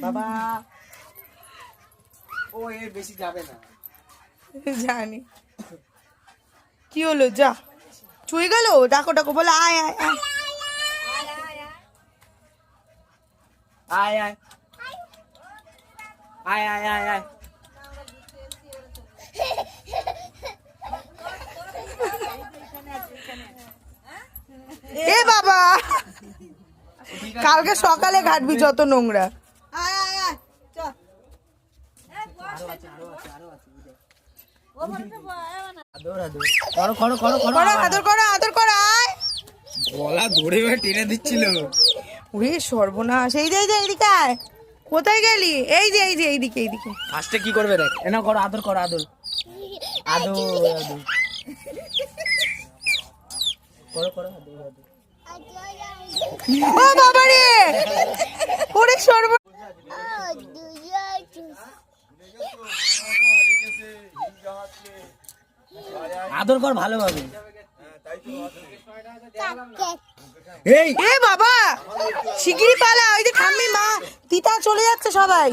বাবা ও এর বেশি যাবে না জানি কি হলো যা ছুঁয়ে গেল ডাকো ডাকো বলে আয় আয় আয় আয় আয় আয় আয় আয় আয় এ বাবা কালকে সকালে ঘাটবি যত নোংরা আদর করো আদর করো আয় গলা ধরে টেনে দিচ্ছিল ওরে সর্বনাশ এই যে এইদিকে আয় কোথায় গেলি এই যে এইদিকে এইদিকে ফার্স্টে কি করবে দেখ এনা করো আদর করো আদর আদর আদর করো করো আদর আদর ও বাবা রে ওরে সর্ব আদর কর ভালোভাবে এই এ বাবা শিগগিরই পালা ওই যে ঠাম্মি মা তিতা চলে যাচ্ছে সবাই